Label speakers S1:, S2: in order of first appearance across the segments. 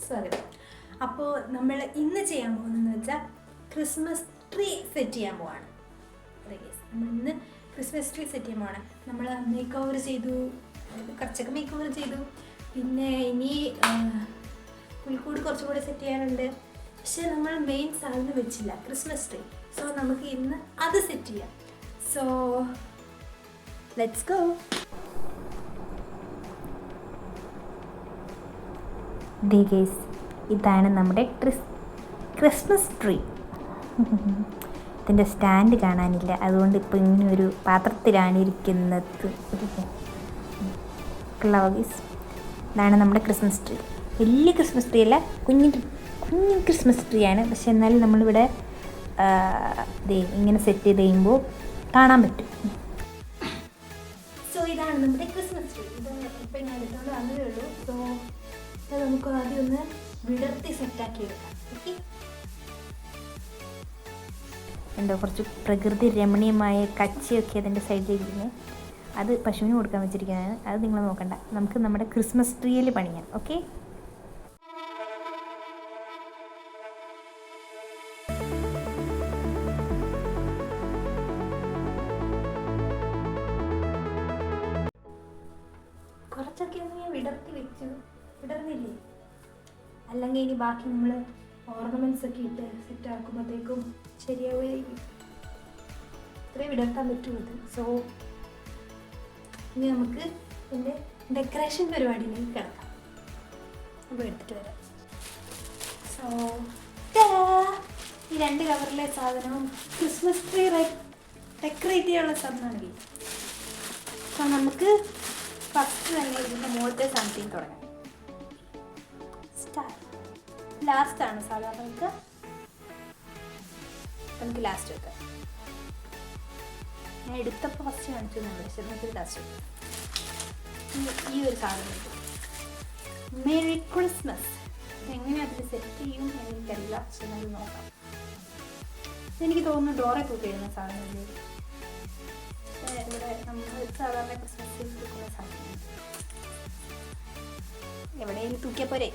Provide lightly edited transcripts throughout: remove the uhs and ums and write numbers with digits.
S1: സ്വാഗതം. അപ്പോൾ നമ്മൾ ഇന്ന് ചെയ്യാൻ പോകുന്നതെന്ന് വെച്ചാൽ ക്രിസ്മസ് ട്രീ സെറ്റ് ചെയ്യാൻ പോവാണ്. നമ്മൾ ഇന്ന് ക്രിസ്മസ് ട്രീ സെറ്റ് ചെയ്യാൻ പോവാണ്. നമ്മൾ മേക്ക് ഓവർ ചെയ്തു, കുറച്ചൊക്കെ മേക്ക് ഓവർ ചെയ്തു. പിന്നെ ഇനി പുൽക്കൂട് കുറച്ചും കൂടി സെറ്റ് ചെയ്യാനുണ്ട്. പക്ഷേ നമ്മൾ മെയിൻ സാധനം വെച്ചില്ല, ക്രിസ്മസ് ട്രീ. സോ നമുക്ക് ഇന്ന് അത് സെറ്റ് ചെയ്യാം. So let's go.
S2: ഇതാണ് നമ്മുടെ ക്രിസ്മസ് ട്രീ. ഇതിൻ്റെ സ്റ്റാൻഡ് കാണാനില്ല, അതുകൊണ്ട് ഇപ്പോൾ ഇങ്ങനെ ഒരു പാത്രത്തിലാണ് ഇരിക്കുന്നത്. ഇതാണ് നമ്മുടെ ക്രിസ്മസ് ട്രീ. വലിയ ക്രിസ്മസ് ട്രീ അല്ല, കുഞ്ഞു ക്രിസ്മസ് ട്രീ ആണ്. പക്ഷെ എന്നാലും നമ്മളിവിടെ ഇങ്ങനെ സെറ്റ് ചെയ്ത് കഴിയുമ്പോൾ കാണാൻ പറ്റും.
S1: സോ ഇതാണ് നമ്മുടെ ക്രിസ്മസ് ട്രീ. ഇത് ഇപ്പം ഞാൻ എടുത്തോണ്ട് വന്നതേ ഉള്ളൂ. സോ നമുക്ക് ആദ്യം ഒന്ന് വിടർത്തി സെറ്റാക്കി എടുക്കാം. ഓക്കെ,
S2: എന്തോ കുറച്ച് പ്രകൃതി രമണീയമായ കച്ചയൊക്കെ അതിൻ്റെ സൈഡിലിരിക്കുന്നത്, അത് പശുവിന് കൊടുക്കാൻ വെച്ചിരിക്കുന്നതാണ്. അത് നിങ്ങൾ നോക്കണ്ട, നമുക്ക് നമ്മുടെ ക്രിസ്മസ് ട്രീയിൽ പണിയാം. ഓക്കെ,
S1: കുറച്ചൊക്കെ ഒന്ന് ഞാൻ വിടർത്തി വെച്ചു. വിടർന്നില്ലേ? അല്ലെങ്കിൽ ഇനി ബാക്കി നമ്മൾ ഓർണമെൻറ്റ്സ് ഒക്കെ ഇട്ട് സെറ്റ് ആക്കുമ്പോഴത്തേക്കും ശരിയാവുമായിരിക്കും. ഇത്രയും വിടർത്താൻ പറ്റുമത്. സോ ഇനി നമുക്ക് ഇതിൻ്റെ ഡെക്കറേഷൻ പരിപാടിയിലേക്ക് കിടക്കാം. അപ്പോൾ എടുത്തിട്ട് വരാം. സോ ഈ 2 കവറിലെ സാധനവും ക്രിസ്മസ് ട്രീ ഡെക്കറേറ്റ് ചെയ്യാനുള്ള സാധനമാണ്. സോ നമുക്ക് ഫസ്റ്റ് തന്നെ ഇതിൻ്റെ മുകളിലത്തെ സാധനത്തിൽ തുടങ്ങാം. ലാസ്റ്റാണ് സാധാരണ വെക്കുക, നമുക്ക് ലാസ്റ്റ് വെക്കാം. ഞാൻ എടുത്തപ്പോൾ ഫസ്റ്റ് കാണിച്ചു എന്നുണ്ട്, പക്ഷെ നമുക്ക് ലാസ്റ്റ് വെക്കാം. ഈ ഒരു സാധനം മേരി ക്രിസ്മസ്. എങ്ങനെ അതിൽ സെറ്റ് ചെയ്യും എനിക്കറിയില്ല, പക്ഷെ നമുക്ക് നോക്കാം. എനിക്ക് തോന്നുന്നു ഡോറെ കൂട്ടി ചെയ്യുന്ന സാധനമില്ലേ. ഇവിടെ നമ്മൾ സാധാരണ ക്രിസ്മസ് തൂക്കുന്ന സാധനം എവിടെയെങ്കിലും തൂക്കിയാൽ പോരെ.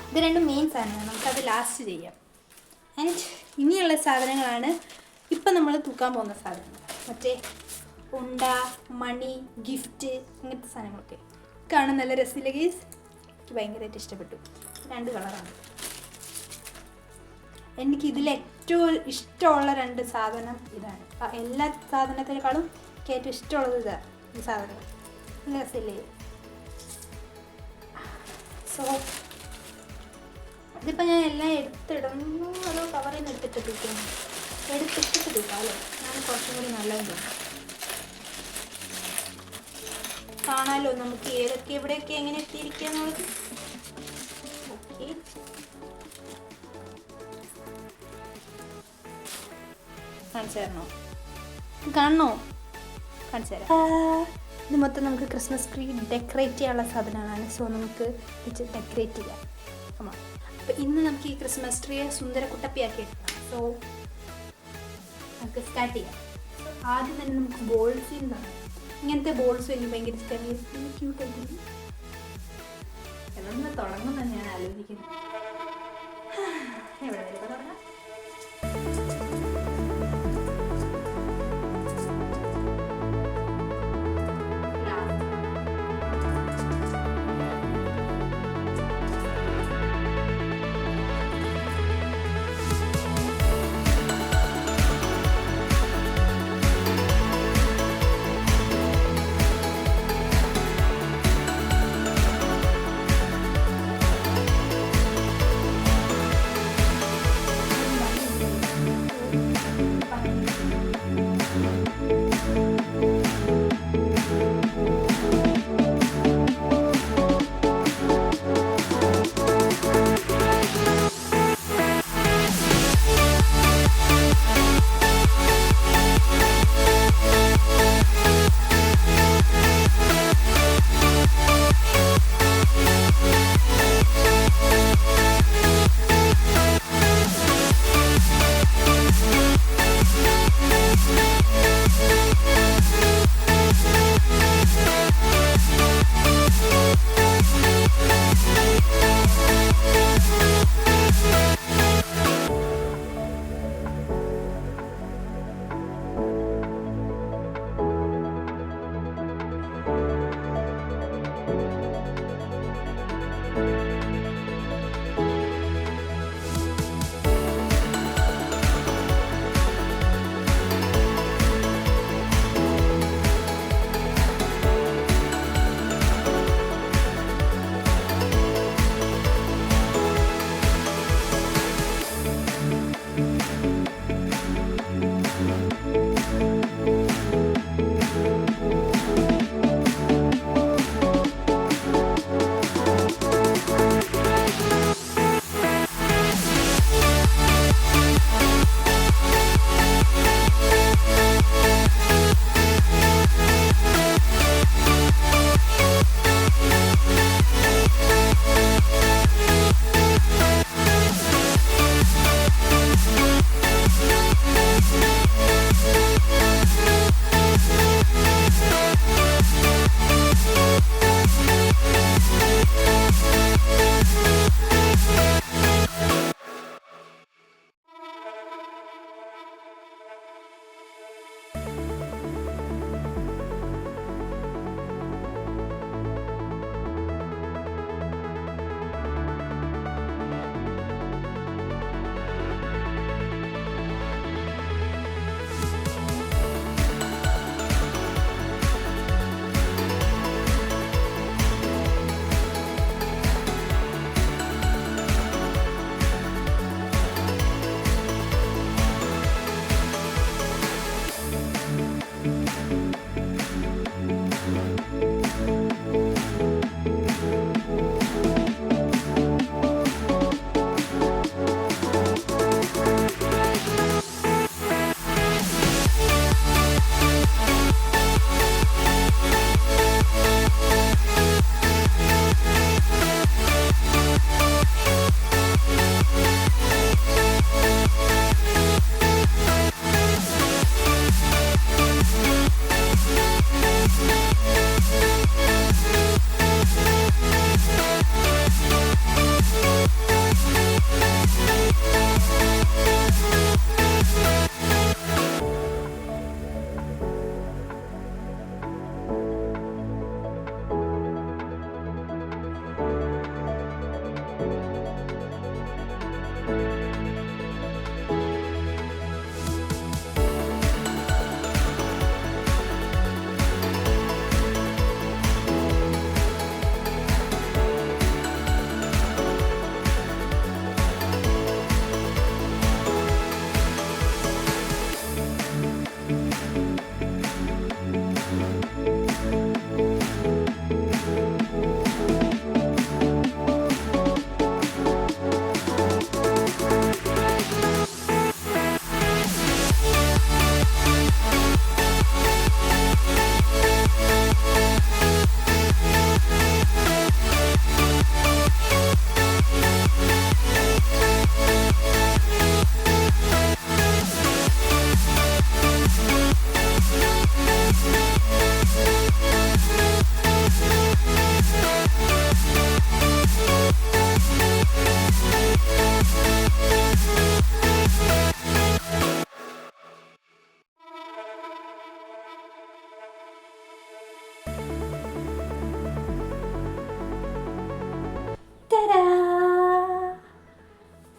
S1: ഇത് രണ്ടും മെയിൻ സാധനമാണ്, നമുക്കത് ലാസ്റ്റ് ചെയ്യാം. ആൻഡ് ഇനിയുള്ള സാധനങ്ങളാണ് ഇപ്പം നമ്മൾ തൂക്കാൻ പോകുന്ന സാധനങ്ങൾ. മറ്റേ ഉണ്ട, മണി, ഗിഫ്റ്റ്, ഇങ്ങനത്തെ സാധനങ്ങളൊക്കെ കാണാൻ നല്ല രസമില്ല ഗൈസ്. എനിക്ക് ഭയങ്കരമായിട്ട് ഇഷ്ടപ്പെട്ടു. 2 കളറാണ് എനിക്ക് ഇതിലേറ്റവും ഇഷ്ടമുള്ള 2 സാധനം ഇതാണ്. എല്ലാ സാധനത്തിനേക്കാളും എനിക്ക് ഏറ്റവും ഇഷ്ടമുള്ളത് ഇതാണ്. ഈ സാധനം നല്ല രസമില്ലേ? സോ ഇതിപ്പോൾ ഞാൻ എല്ലാം എടുത്തിടുന്നു, അതോ കവറിൽ നിന്ന് എടുത്തിട്ട് തൂക്കുന്നു? എടുത്തിട്ട് തൂക്കാം അല്ലേ, ഞാൻ കുറച്ചും കൂടി നല്ലത് തോന്നും. കാണാമല്ലോ നമുക്ക് ഏതൊക്കെ എവിടെയൊക്കെ എങ്ങനെ എത്തിയിരിക്കുക എന്നുള്ളത്. ഓക്കെ, കാണിച്ചു തരണോ? കാണണോ? കാണിച്ചു തരാം. ഇത് മൊത്തം നമുക്ക് ക്രിസ്മസ് ട്രീ ഡെക്കറേറ്റ് ചെയ്യാനുള്ള സാധനമാണ്. സോ നമുക്ക് വെച്ച് ഡെക്കറേറ്റ് ചെയ്യാം. അപ്പോൾ ഇന്ന് നമുക്ക് ഈ ക്രിസ്മസ് ട്രീയെ സുന്ദര കുട്ടപ്പിയാക്കി എടുക്കാം. സോ നമുക്ക് സ്റ്റാർട്ട് ചെയ്യാം. ആദ്യം തന്നെ നമുക്ക് ബോൾസിൽ നിന്നാണ്. ഇങ്ങനത്തെ ബോൾസ് എനിക്ക് ഭയങ്കര ഇഷ്ടമാണ്. ക്യൂട്ടായിട്ട് എവിടെ തുടങ്ങുമെന്നാണ് ഞാൻ ആലോചിക്കുന്നത്. എവിടെ വരെ തുടങ്ങാം?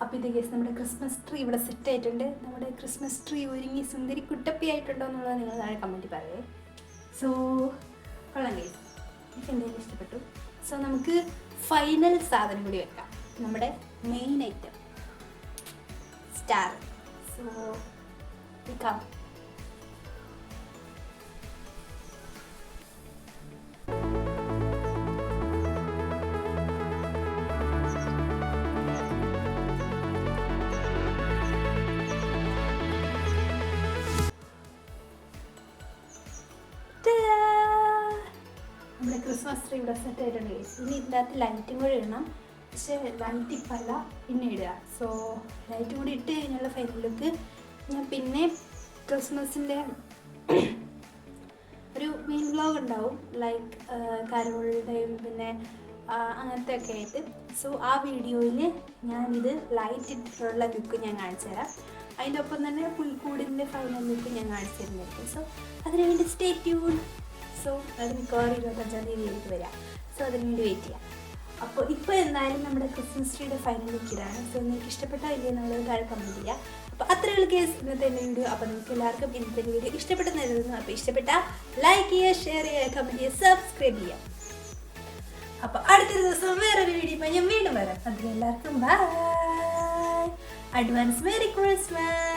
S1: അപ്പോൾ ഇത് ഗൈസ് നമ്മുടെ ക്രിസ്മസ് ട്രീ ഇവിടെ സെറ്റ് ആയിട്ടുണ്ട്. നമ്മുടെ ക്രിസ്മസ് ട്രീ ഒരുങ്ങി സുന്ദരി കുട്ടപ്പി ആയിട്ടുണ്ടോ എന്നുള്ളത് നിങ്ങൾ താഴെ കമൻറ്റ് പറയേ. സോ കൊള്ളാം ഗൈസ്, എനിക്ക് എന്തെങ്കിലും ഇഷ്ടപ്പെട്ടു. സോ നമുക്ക് ഫൈനൽ സാധനം കൂടി വെക്കാം, നമ്മുടെ മെയിൻ ഐറ്റം സ്റ്റാർ. സോ വെക്കാം. നമ്മുടെ ക്രിസ്മസ് ട്രീ ഇവിടെ സെറ്റ് ആയിട്ടുണ്ട് ഗൈസ്. ഇനി ഇതിൻ്റെ അകത്ത് ലൈറ്റും കൂടി ഇടണം, പക്ഷേ ലൈറ്റ് ഇപ്പല്ല പിന്നെ ഇടുക. സോ ലൈറ്റും കൂടി ഇട്ട് കഴിഞ്ഞുള്ള ഫൈനൽ ലുക്ക് ഞാൻ പിന്നെ ക്രിസ്മസിൻ്റെ ഒരു മെയിൻ വ്ലോഗ് ഉണ്ടാവും, ലൈക്ക് കരോളുടെയും പിന്നെ അങ്ങനത്തെ ഒക്കെ ആയിട്ട്. സോ ആ വീഡിയോയിൽ ഞാനിത് ലൈറ്റ് ഇട്ടിട്ടുള്ള ലുക്ക് ഞാൻ കാണിച്ചു തരാം. അതിൻ്റെ ഒപ്പം തന്നെ പുൽക്കൂടിൻ്റെ ഫൈനൽ ലുക്ക് ഞാൻ കാണിച്ചു തരുന്നതായിരിക്കും. സോ അതിനുവേണ്ടി സ്റ്റേ ട്യൂൺ. സോ അത് മിക്കവാറും 25-ാം തീയതിയിലേക്ക് വരാം. സോ അതിന് വേണ്ടി വെയിറ്റ് ചെയ്യാം. അപ്പോൾ ഇപ്പോൾ എന്തായാലും നമ്മുടെ ക്രിസ്മസ് ട്രീയുടെ ഫൈനൽ ലുക്ക് ഇതാണ്. സോ നിങ്ങൾക്ക് ഇഷ്ടപ്പെട്ടോ ഇല്ലയോ എന്നുള്ളത് താഴെ കമൻറ്റ് ചെയ്യുക. അപ്പോൾ അത്രയുള്ള കേസ് ഇന്നത്തെ എൻ്റെ വീഡിയോ. അപ്പോൾ നിങ്ങൾക്ക് എല്ലാവർക്കും ഇന്നത്തെ വീഡിയോ ഇഷ്ടപ്പെട്ടെന്ന് കരുതുന്നു. അപ്പോൾ ഇഷ്ടപ്പെട്ടാൽ ലൈക്ക് ചെയ്യുക, ഷെയർ ചെയ്യുക, കമൻറ്റ് ചെയ്യുക, സബ്സ്ക്രൈബ് ചെയ്യുക. അപ്പോൾ അടുത്തൊരു ദിവസം വേറൊരു വീഡിയോ ഞാൻ വീണ്ടും വരാം. അതിലെല്ലാവർക്കും ബൈ. Advance merry Christmas.